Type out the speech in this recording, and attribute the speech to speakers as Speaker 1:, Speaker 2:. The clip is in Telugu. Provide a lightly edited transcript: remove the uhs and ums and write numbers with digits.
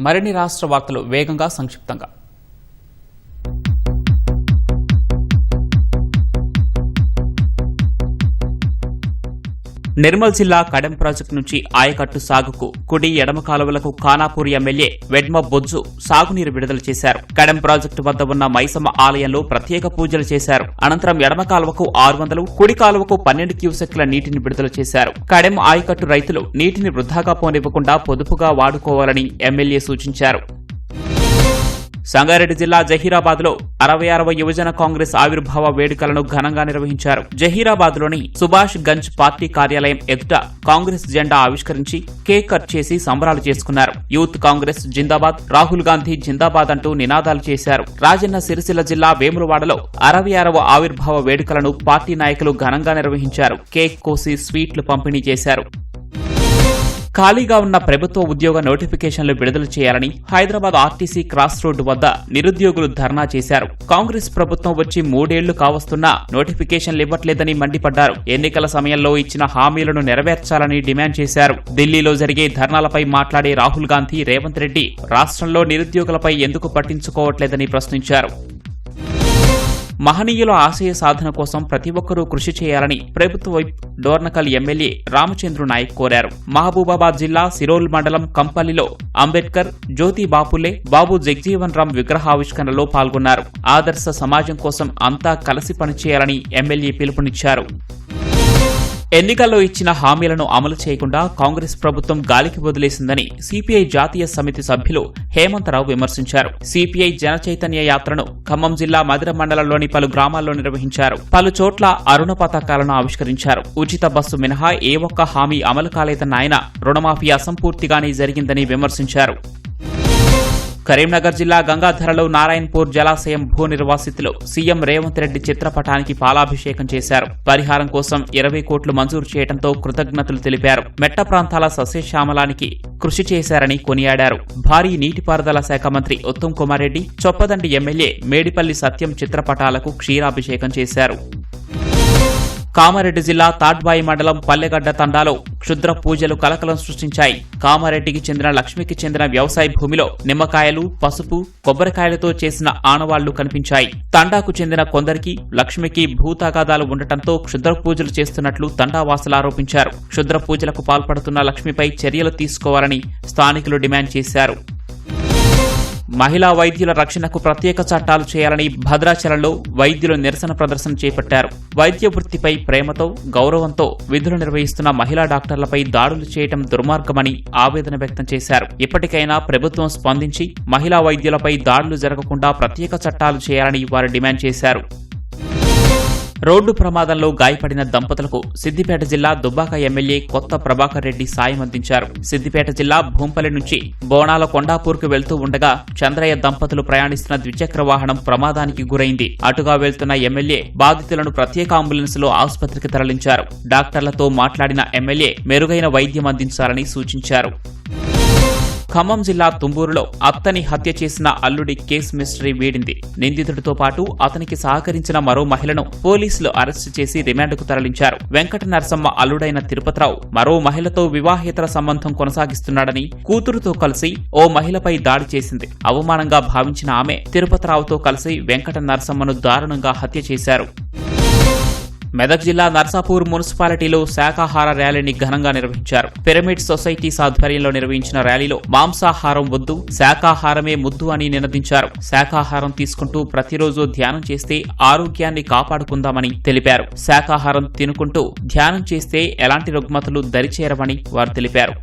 Speaker 1: మరిన్ని రాష్ట్ర వార్తలు వేగంగా సంక్షిప్తంగా. నిర్మల్ జిల్లా కడెం ప్రాజెక్టు నుంచి ఆయకట్టు సాగుకు కుడి ఎడమ కాలువలకు ఖానాపూర్ ఎమ్మెల్యే వెడ్మ బొజ్జు సాగునీరు విడుదల చేశారు. కడెం ప్రాజెక్టు వద్ద ఉన్న మైసమ్మ ఆలయంలో ప్రత్యేక పూజలు చేశారు. అనంతరం ఎడమ కాలువకు 600, కుడి కాలువకు 12 క్యూసెక్ల నీటిని విడుదల చేశారు. కడెం ఆయకట్టు రైతులు నీటిని వృధాగా పోనివ్వకుండా పొదుపుగా వాడుకోవాలని ఎమ్మెల్యే సూచించారు. సంగారెడ్డి జిల్లా జహీరాబాద్లో 66వ యువజన కాంగ్రెస్ ఆవిర్భావ వేడుకలను ఘనంగా నిర్వహించారు. జహీరాబాద్లోని సుభాష్ గంజ్ పార్టీ కార్యాలయం ఎదుట కాంగ్రెస్ జెండా ఆవిష్కరించి కేక్ కట్ చేసి సంబరాలు చేసుకున్నారు. యూత్ కాంగ్రెస్ జిందాబాద్, రాహుల్ గాంధీ జిందాబాద్ అంటూ నినాదాలు చేశారు. రాజన్న సిరిసిల్ల జిల్లా వేములవాడలో 66వ ఆవిర్భావ వేడుకలను పార్టీ నాయకులు ఘనంగా నిర్వహించారు. కేక్ కోసి స్వీట్లు పంపిణీ చేశారు. ఖాళీగా ఉన్న ప్రభుత్వ ఉద్యోగ నోటిఫికేషన్లు విడుదల చేయాలని హైదరాబాద్ ఆర్టీసీ క్రాస్ రోడ్డు వద్ద నిరుద్యోగులు ధర్నా చేశారు. కాంగ్రెస్ ప్రభుత్వం వచ్చి 3 ఏళ్లు కావస్తున్నా నోటిఫికేషన్లు ఇవ్వట్లేదని మండిపడ్డారు. ఎన్నికల సమయంలో ఇచ్చిన హామీలను నెరవేర్చాలని డిమాండ్ చేశారు. ఢిల్లీలో జరిగే ధర్నాలపై మాట్లాడే రాహుల్ గాంధీ, రేవంత్ రెడ్డి రాష్ట్రంలో నిరుద్యోగులపై ఎందుకు పట్టించుకోవట్లేదని ప్రశ్నించారు. మహనీయుల ఆశయ సాధన కోసం ప్రతి ఒక్కరూ కృషి చేయాలని ప్రభుత్వ వైప్ డోర్నకల్ ఎమ్మెల్యే రామచంద్రు నాయక్ కోరారు. మహబూబాబాద్ జిల్లా సిరోల్ మండలం కంపల్లిలో అంబేద్కర్, జ్యోతి బాపులే, బాబు జగ్జీవన్ రామ్ విగ్రహావిష్కరణలో పాల్గొన్నారు. ఆదర్శ సమాజం కోసం అంతా కలిసి పనిచేయాలని ఎమ్మెల్యే పిలుపునిచ్చారు. ఎన్నికల్లో ఇచ్చిన హామీలను అమలు చేయకుండా కాంగ్రెస్ ప్రభుత్వం గాలికి వదిలేసిందని సిపిఐ జాతీయ సమితి సభ్యులు హేమంతరావు విమర్శించారు. సిపిఐ జనచైతన్య యాత్రను ఖమ్మం జిల్లా మధిర మండలంలోని పలు గ్రామాల్లో నిర్వహించారు. పలు చోట్ల అరుణ పతాకాలను ఆవిష్కరించారు. ఉచిత బస్సు మినహా ఏ ఒక్క హామీ అమలు కాలేదన్న ఆయన రుణమాఫీ అసంపూర్తిగానే జరిగిందని విమర్శించారు. కరీంనగర్ జిల్లా గంగాధరలో నారాయణపూర్ జలాశయం భూ నిర్వాసితులు సీఎం రేవంత్ రెడ్డి చిత్రపటానికి పాలాభిషేకం చేశారు. పరిహారం కోసం 20 కోట్లు మంజూరు చేయడంతో కృతజ్ఞతలు తెలిపారు. మెట్ట ప్రాంతాల సస్యశ్యామలానికి కృషి చేశారని కొనియాడారు. భారీ నీటిపారుదల శాఖ మంత్రి ఉత్తమ్ కుమార్ రెడ్డి, చొప్పదండి ఎమ్మెల్యే మేడిపల్లి సత్యం చిత్రపటాలకు క్షీరాభిషేకం చేశారు. కామారెడ్డి జిల్లా తాడ్బాయి మండలం పల్లెగడ్డ తండాలో క్షుద్ర పూజలు కలకలం సృష్టించాయి. కామారెడ్డికి చెందిన లక్ష్మికి చెందిన వ్యవసాయ భూమిలో నిమ్మకాయలు, పసుపు, కొబ్బరికాయలతో చేసిన ఆనవాళ్లు కనిపించాయి. తండాకు చెందిన కొందరికి లక్ష్మికి భూతగాదాలు ఉండటంతో క్షుద్ర పూజలు చేస్తున్నట్లు తండావాసులు ఆరోపించారు. క్షుద్ర పూజలకు పాల్పడుతున్న లక్ష్మిపై చర్యలు తీసుకోవాలని స్థానికులు డిమాండ్ చేశారు. మహిళా వైద్యుల రక్షణకు ప్రత్యేక చట్టాలు చేయాలని భద్రాచలంలో వైద్యులు నిరసన ప్రదర్శన చేపట్టారు. వైద్య వృత్తిపై ప్రేమతో, గౌరవంతో విధులు నిర్వహిస్తున్న మహిళా డాక్టర్లపై దాడులు చేయడం దుర్మార్గమని ఆవేదన వ్యక్తం చేశారు. ఇప్పటికైనా ప్రభుత్వం స్పందించి మహిళా వైద్యులపై దాడులు జరగకుండా ప్రత్యేక చట్టాలు చేయాలని వారు డిమాండ్ చేశారు. రోడ్డు ప్రమాదంలో గాయపడిన దంపతులకు సిద్దిపేట జిల్లా దుబ్బాక ఎమ్మెల్యే కొత్త ప్రభాకర్ రెడ్డి సాయం అందించారు. సిద్దిపేట జిల్లా భూంపల్లి నుంచి బోనాల కొండాపూర్కు వెళ్తూ ఉండగా చంద్రయ్య దంపతులు ప్రయాణిస్తున్న ద్విచక్ర వాహనం ప్రమాదానికి గురైంది. అటుగా వెళ్తున్న ఎమ్మెల్యే బాధితులను ప్రత్యేక అంబులెన్స్లో ఆసుపత్రికి తరలించారు. డాక్టర్లతో మాట్లాడిన ఎమ్మెల్యే మెరుగైన వైద్యం అందించాలని సూచించారు. ఖమ్మం జిల్లా తుంబూరులో అత్తని హత్య చేసిన అల్లుడి కేసు మిస్టరీ వీడింది. నిందితుడితో పాటు అతనికి సహకరించిన మరో మహిళను పోలీసులు అరెస్టు చేసి రిమాండ్కు తరలించారు. వెంకట నరసమ్మ అల్లుడైన తిరుపతిరావు మరో మహిళతో వివాహేతర సంబంధం కొనసాగిస్తున్నాడని కూతురుతో కలిసి ఓ మహిళపై దాడి చేసింది. అవమానంగా భావించిన ఆమె తిరుపతిరావుతో కలిసి వెంకట నరసమ్మను దారుణంగా హత్య చేశారు. మెదక్ జిల్లా నర్సాపూర్ మున్సిపాలిటీలో శాకాహార ర్యాలీని ఘనంగా నిర్వహించారు. పిరమిడ్ సొసైటీస్ ఆధ్వర్యంలో నిర్వహించిన ర్యాలీలో మాంసాహారం వద్దు, శాకాహారమే ముద్దు అని నినదించారు. శాకాహారం తీసుకుంటూ ప్రతిరోజు ధ్యానం చేస్తే ఆరోగ్యాన్ని కాపాడుకుందామని తెలిపారు. శాకాహారం తినుకుంటూ ధ్యానం చేస్తే ఎలాంటి రుగ్మతలు దరిచేరవని వారు తెలిపారు.